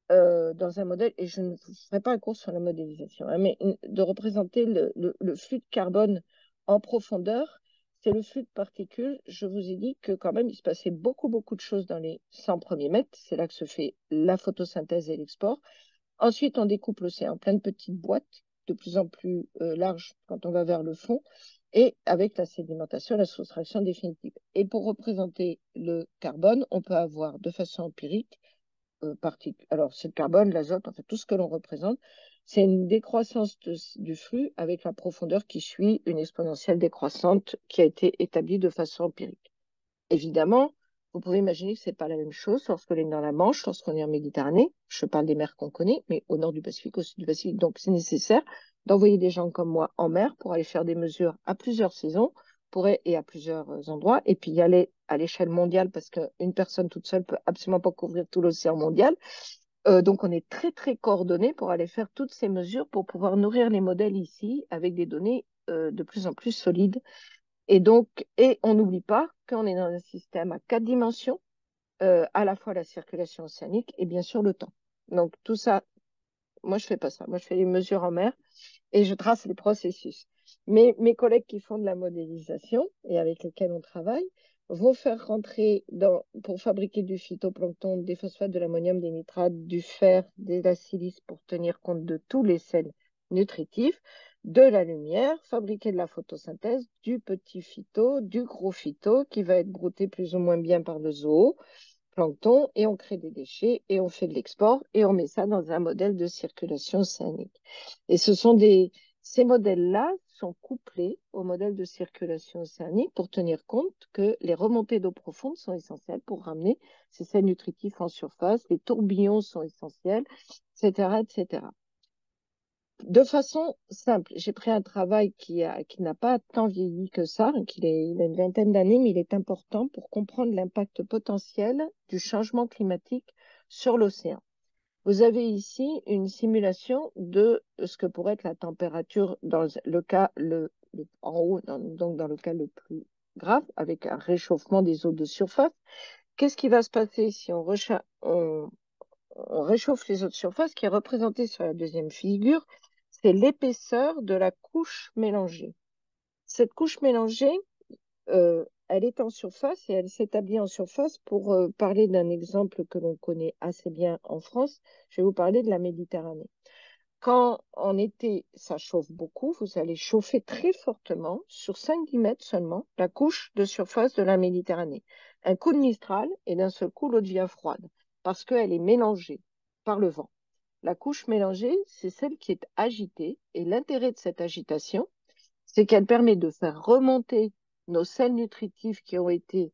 S1: dans un modèle, et je ne ferai pas un cours sur la modélisation, hein, mais de représenter le flux de carbone en profondeur, c'est le flux de particules. Je vous ai dit que quand même, il se passait beaucoup, beaucoup de choses dans les 100 premiers mètres. C'est là que se fait la photosynthèse et l'export. Ensuite, on découpe l'océan en plein de petites boîtes, de plus en plus larges quand on va vers le fond, et avec la sédimentation, la soustraction définitive. Et pour représenter le carbone, on peut avoir de façon empirique, alors c'est le carbone, l'azote, en fait, tout ce que l'on représente, c'est une décroissance du flux avec la profondeur qui suit une exponentielle décroissante qui a été établie de façon empirique. Évidemment, vous pouvez imaginer que ce n'est pas la même chose lorsqu'on est dans la Manche, lorsqu'on est en Méditerranée. Je parle des mers qu'on connaît, mais au nord du Pacifique, au sud du Pacifique. Donc, c'est nécessaire d'envoyer des gens comme moi en mer pour aller faire des mesures à plusieurs saisons et à plusieurs endroits, et puis y aller à l'échelle mondiale, parce qu'une personne toute seule peut absolument pas couvrir tout l'océan mondial. Donc, on est très, très coordonnés pour aller faire toutes ces mesures pour pouvoir nourrir les modèles ici avec des données de plus en plus solides. Et donc, et on n'oublie pas qu'on est dans un système à 4 dimensions, à la fois la circulation océanique et bien sûr le temps. Donc, tout ça, moi, je fais pas ça. Moi, je fais les mesures en mer et je trace les processus. Mais mes collègues qui font de la modélisation et avec lesquels on travaille vont faire rentrer pour fabriquer du phytoplancton, des phosphates, de l'ammonium, des nitrates, du fer, de la silice pour tenir compte de tous les sels nutritifs, de la lumière, fabriquer de la photosynthèse, du petit phyto, du gros phyto qui va être brouté plus ou moins bien par le zooplancton et on crée des déchets et on fait de l'export et on met ça dans un modèle de circulation océanique. Et ces modèles-là sont couplés au modèle de circulation océanique pour tenir compte que les remontées d'eau profonde sont essentielles pour ramener ces sels nutritifs en surface, les tourbillons sont essentiels, etc., etc. De façon simple, j'ai pris un travail qui n'a pas tant vieilli que ça, il a une vingtaine d'années, mais il est important pour comprendre l'impact potentiel du changement climatique sur l'océan. Vous avez ici une simulation de ce que pourrait être la température dans le cas en haut, donc dans le cas le plus grave, avec un réchauffement des eaux de surface. Qu'est-ce qui va se passer si on réchauffe les eaux de surface, qui est représentée sur la deuxième figure? C'est l'épaisseur de la couche mélangée. Cette couche mélangée, elle est en surface et elle s'établit en surface. Pour parler d'un exemple que l'on connaît assez bien en France, je vais vous parler de la Méditerranée. Quand en été, ça chauffe beaucoup, vous allez chauffer très fortement, sur 5-10 mètres seulement, la couche de surface de la Méditerranée. Un coup de Mistral et d'un seul coup, l'eau devient froide parce qu'elle est mélangée par le vent. La couche mélangée, c'est celle qui est agitée et l'intérêt de cette agitation, c'est qu'elle permet de faire remonter nos sels nutritifs qui ont été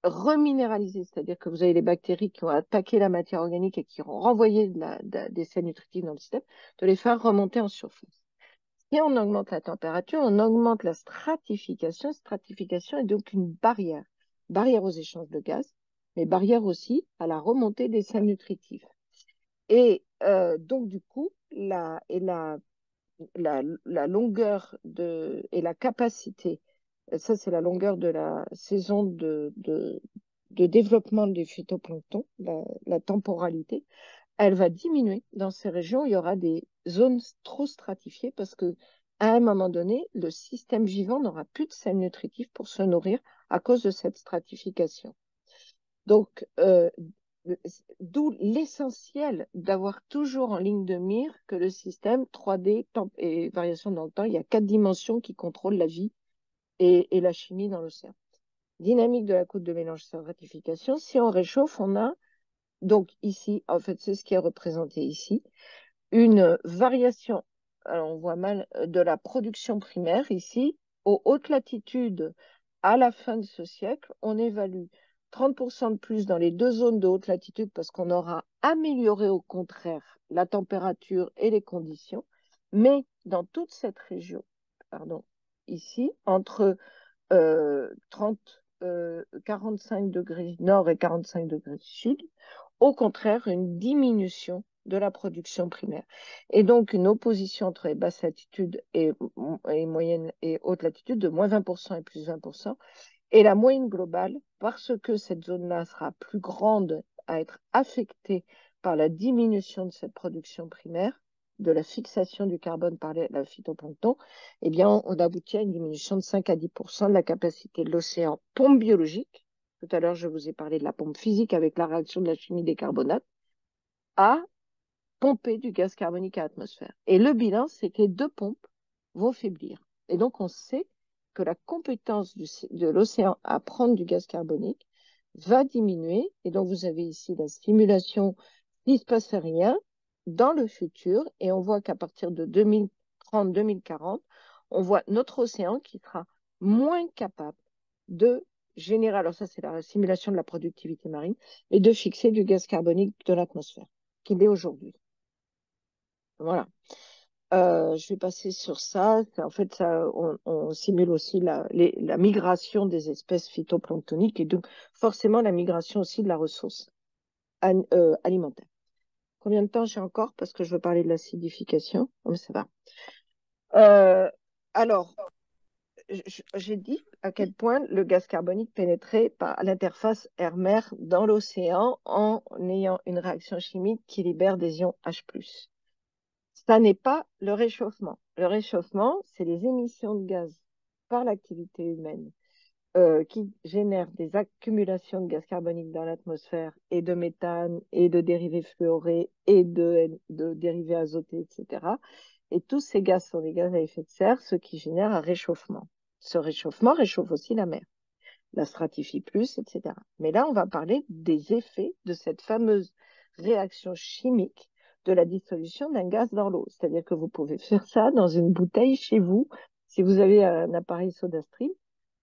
S1: reminéralisés, c'est-à-dire que vous avez les bactéries qui ont attaqué la matière organique et qui ont renvoyé des sels nutritifs dans le système, de les faire remonter en surface. Si on augmente la température, on augmente la stratification. Stratification est donc une barrière. Barrière aux échanges de gaz, mais barrière aussi à la remontée des sels nutritifs. Et donc, du coup, la longueur et la capacité, ça c'est la longueur de la saison de développement des phytoplanctons, la temporalité, elle va diminuer dans ces régions. Il y aura des zones trop stratifiées parce que à un moment donné, le système vivant n'aura plus de sels nutritifs pour se nourrir à cause de cette stratification. Donc, d'où l'essentiel d'avoir toujours en ligne de mire que le système 3D et variation dans le temps, il y a 4 dimensions qui contrôlent la vie et la chimie dans l'océan. Dynamique de la courbe de mélange stratification. Si on réchauffe, on a donc ici, en fait, c'est ce qui est représenté ici, une variation, alors on voit mal, de la production primaire ici, aux hautes latitudes. À la fin de ce siècle, on évalue 30% de plus dans les deux zones de haute latitude parce qu'on aura amélioré au contraire la température et les conditions, mais dans toute cette région, pardon, ici, entre 45 degrés nord et 45 degrés sud, au contraire, une diminution de la production primaire. Et donc, une opposition entre les basses latitudes et moyenne et haute latitude de moins 20% et plus 20%. Et la moyenne globale, parce que cette zone-là sera plus grande à être affectée par la diminution de cette production primaire, de la fixation du carbone par la phytoplancton, eh bien, on aboutit à une diminution de 5 à 10% de la capacité de l'océan pompe biologique. Tout à l'heure, je vous ai parlé de la pompe physique avec la réaction de la chimie des carbonates, à pomper du gaz carbonique à l'atmosphère. Et le bilan, c'est que les deux pompes vont faiblir. Et donc, on sait que la compétence de l'océan à prendre du gaz carbonique va diminuer. Et donc, vous avez ici la simulation s'il ne se passe rien dans le futur. Et on voit qu'à partir de 2030-2040, on voit notre océan qui sera moins capable de générer, alors ça c'est la simulation de la productivité marine, et de fixer du gaz carbonique de l'atmosphère, qu'il est aujourd'hui. Voilà. Je vais passer sur ça. En fait, on simule aussi la migration des espèces phytoplanctoniques et donc forcément la migration aussi de la ressource alimentaire. Combien de temps j'ai encore? Parce que je veux parler de l'acidification. Oh, mais ça va. Alors, j'ai dit à quel point le gaz carbonique pénétrait par l'interface air-mer dans l'océan en ayant une réaction chimique qui libère des ions H+. Ça n'est pas le réchauffement. Le réchauffement, c'est les émissions de gaz par l'activité humaine qui génèrent des accumulations de gaz carbonique dans l'atmosphère et de méthane et de dérivés fluorés et de dérivés azotés, etc. Et tous ces gaz sont des gaz à effet de serre, ce qui génère un réchauffement. Ce réchauffement réchauffe aussi la mer, la stratifie plus, etc. Mais là, on va parler des effets de cette fameuse réaction chimique de la dissolution d'un gaz dans l'eau. C'est-à-dire que vous pouvez faire ça dans une bouteille chez vous. Si vous avez un appareil SodaStream,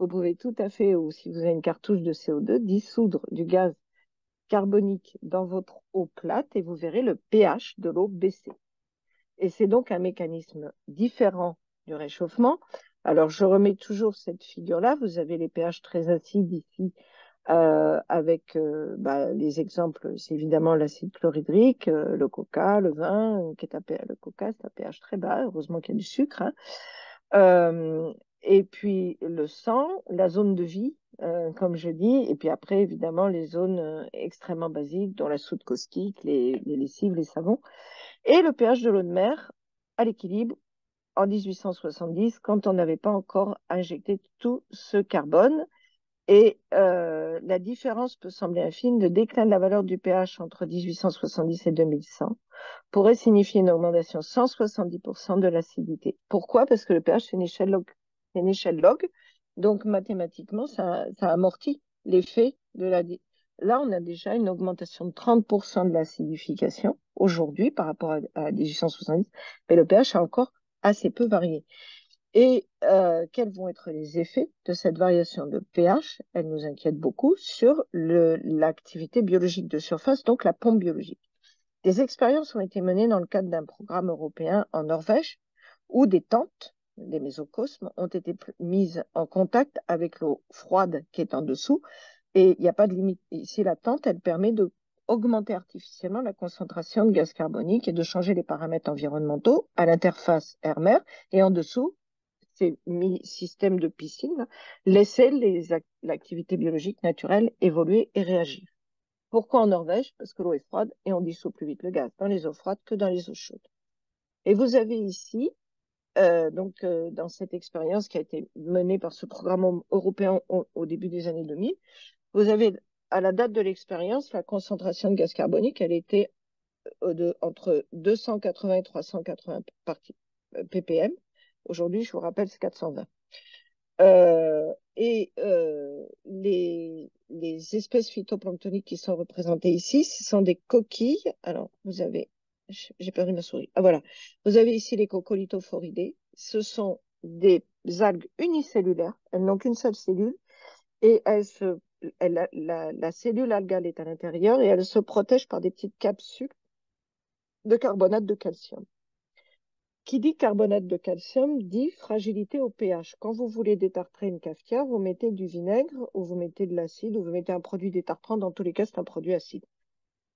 S1: vous pouvez tout à fait, ou si vous avez une cartouche de CO2, dissoudre du gaz carbonique dans votre eau plate et vous verrez le pH de l'eau baisser. Et c'est donc un mécanisme différent du réchauffement. Alors, je remets toujours cette figure-là. Vous avez les pH très acides ici, avec les exemples, c'est évidemment l'acide chlorhydrique, le coca, le vin, le coca, c'est un pH très bas, heureusement qu'il y a du sucre, hein. Et puis le sang, la zone de vie, comme je dis, et puis après, évidemment, les zones extrêmement basiques, dont la soude caustique, les lessives, les savons, et le pH de l'eau de mer à l'équilibre en 1870, quand on n'avait pas encore injecté tout ce carbone. Et la différence peut sembler infime. Le déclin de la valeur du pH entre 1870 et 2100 pourrait signifier une augmentation de 170% de l'acidité. Pourquoi? Parce que le pH, c'est une échelle log. C'est une échelle log. Donc, mathématiquement, ça amortit l'effet de la... Là, on a déjà une augmentation de 30% de l'acidification aujourd'hui par rapport à 1870, mais le pH a encore assez peu varié. Et quels vont être les effets de cette variation de pH? Elle nous inquiète beaucoup sur l'activité biologique de surface, donc la pompe biologique. Des expériences ont été menées dans le cadre d'un programme européen en Norvège, où des tentes, des mésocosmes, ont été mises en contact avec l'eau froide qui est en dessous. Et il n'y a pas de limite. Ici, la tente, elle permet d'augmenter artificiellement la concentration de gaz carbonique et de changer les paramètres environnementaux à l'interface air-mer. Et en dessous, ces systèmes de piscine laissaient l'activité biologique naturelle évoluer et réagir. Pourquoi en Norvège? Parce que l'eau est froide et on dissout plus vite le gaz dans les eaux froides que dans les eaux chaudes. Et vous avez ici, dans cette expérience qui a été menée par ce programme européen au début des années 2000, vous avez à la date de l'expérience, la concentration de gaz carbonique, elle était entre 280 et 380 ppm. Aujourd'hui, je vous rappelle, c'est 420. Les espèces phytoplanctoniques qui sont représentées ici, ce sont des coquilles. Alors, vous avez, j'ai perdu ma souris. Ah voilà, vous avez ici les coccolithophoridés. Ce sont des algues unicellulaires. Elles n'ont qu'une seule cellule et la cellule algale est à l'intérieur et elle se protège par des petites capsules de carbonate de calcium. Qui dit carbonate de calcium dit fragilité au pH. Quand vous voulez détartrer une cafetière, vous mettez du vinaigre ou vous mettez de l'acide ou vous mettez un produit détartrant. Dans tous les cas, c'est un produit acide.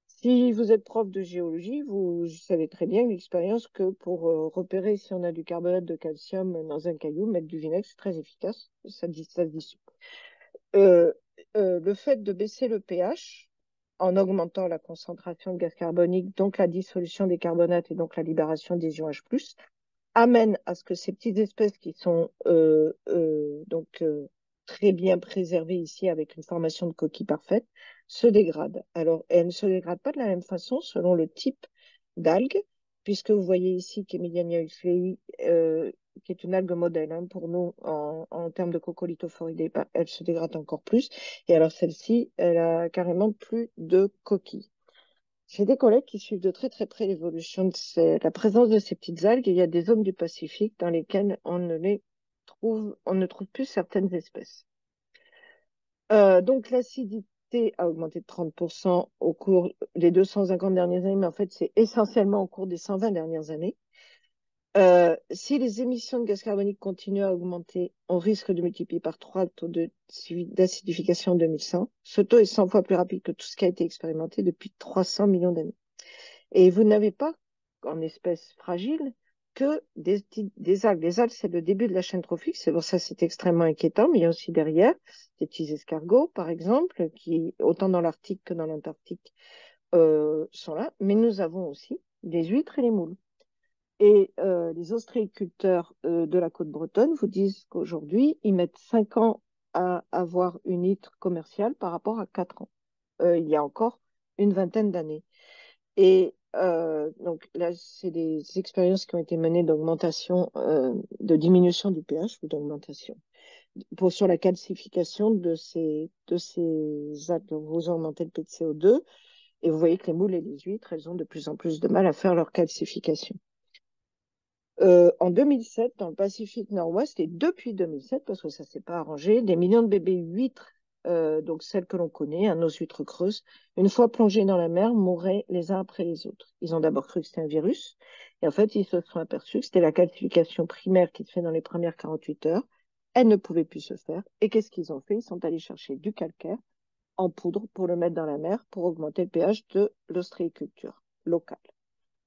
S1: Si vous êtes prof de géologie, vous savez très bien l'expérience que pour repérer si on a du carbonate de calcium dans un caillou, mettre du vinaigre, c'est très efficace. Ça se dissout. Le fait de baisser le pH en augmentant la concentration de gaz carbonique, donc la dissolution des carbonates et donc la libération des ions H+, amène à ce que ces petites espèces qui sont très bien préservées ici avec une formation de coquille parfaite se dégradent. Alors, elles ne se dégradent pas de la même façon selon le type d'algue, puisque vous voyez ici qu'Emiliania uxlei, qui est une algue modèle hein, pour nous en termes de coccolithophoridés, elle se dégrade encore plus. Et alors celle-ci, elle a carrément plus de coquilles. J'ai des collègues qui suivent de très très près l'évolution de la présence de ces petites algues. Et il y a des zones du Pacifique dans lesquelles on ne trouve plus certaines espèces. Donc l'acidité a augmenté de 30% au cours des 250 dernières années, mais en fait c'est essentiellement au cours des 120 dernières années. Si les émissions de gaz carbonique continuent à augmenter, on risque de multiplier par 3 le taux d'acidification en 2100. Ce taux est 100 fois plus rapide que tout ce qui a été expérimenté depuis 300 millions d'années. Et vous n'avez pas, en espèces fragiles, que des algues. Les algues, c'est le début de la chaîne trophique. C'est pour ça que c'est extrêmement inquiétant. Mais il y a aussi derrière des petits escargots, par exemple, qui, autant dans l'Arctique que dans l'Antarctique, sont là. Mais nous avons aussi des huîtres et les moules. Et les ostréiculteurs de la côte bretonne vous disent qu'aujourd'hui, ils mettent 5 ans à avoir une huître commerciale par rapport à 4 ans. Il y a encore une vingtaine d'années. Et donc là, c'est des expériences qui ont été menées d'augmentation, de diminution du pH ou d'augmentation sur la calcification de ces algues. Donc, vous augmentez le PCO2 et vous voyez que les moules et les huîtres, elles ont de plus en plus de mal à faire leur calcification. En 2007, dans le Pacifique Nord-Ouest, et depuis 2007, parce que ça ne s'est pas arrangé, des millions de bébés huîtres, donc celles que l'on connaît, hein, nos huîtres creuses, une fois plongées dans la mer, mouraient les uns après les autres. Ils ont d'abord cru que c'était un virus, et en fait, ils se sont aperçus que c'était la calcification primaire qui se fait dans les premières 48 heures. Elle ne pouvait plus se faire. Et qu'est-ce qu'ils ont fait? Ils sont allés chercher du calcaire en poudre pour le mettre dans la mer pour augmenter le pH de l'ostréiculture locale.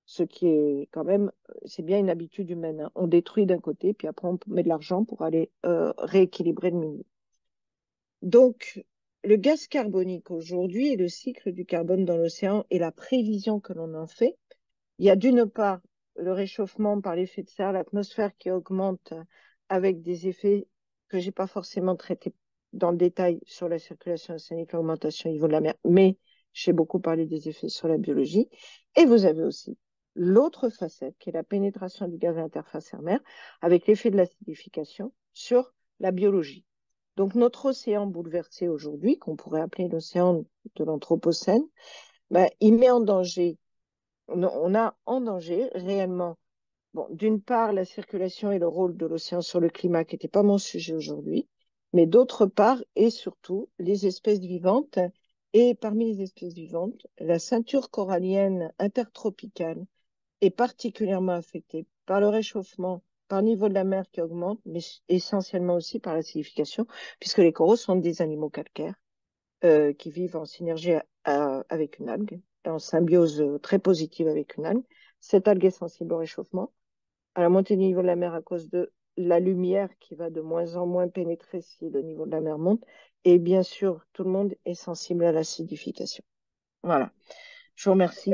S1: Ce qui est quand même, c'est bien une habitude humaine, hein. On détruit d'un côté, puis après on met de l'argent pour aller rééquilibrer le milieu. Donc, le gaz carbonique aujourd'hui et le cycle du carbone dans l'océan et la prévision que l'on en fait, il y a d'une part le réchauffement par l'effet de serre, l'atmosphère qui augmente avec des effets que je n'ai pas forcément traités dans le détail sur la circulation océanique, l'augmentation du niveau de la mer, mais j'ai beaucoup parlé des effets sur la biologie. Et vous avez aussi l'autre facette qui est la pénétration du gaz à interface air-mer avec l'effet de l'acidification sur la biologie. Donc notre océan bouleversé aujourd'hui, qu'on pourrait appeler l'océan de l'Anthropocène, ben, il met en danger on a en danger réellement, bon, d'une part, la circulation et le rôle de l'océan sur le climat, qui n'était pas mon sujet aujourd'hui, mais d'autre part, et surtout, les espèces vivantes. Et parmi les espèces vivantes, la ceinture corallienne intertropicale est particulièrement affectée par le réchauffement, par le niveau de la mer qui augmente, mais essentiellement aussi par l'acidification, puisque les coraux sont des animaux calcaires qui vivent en synergie avec une algue, en symbiose très positive avec une algue. Cette algue est sensible au réchauffement, à la montée du niveau de la mer à cause de la lumière qui va de moins en moins pénétrer si le niveau de la mer monte. Et bien sûr, tout le monde est sensible à l'acidification. Voilà. Je vous remercie.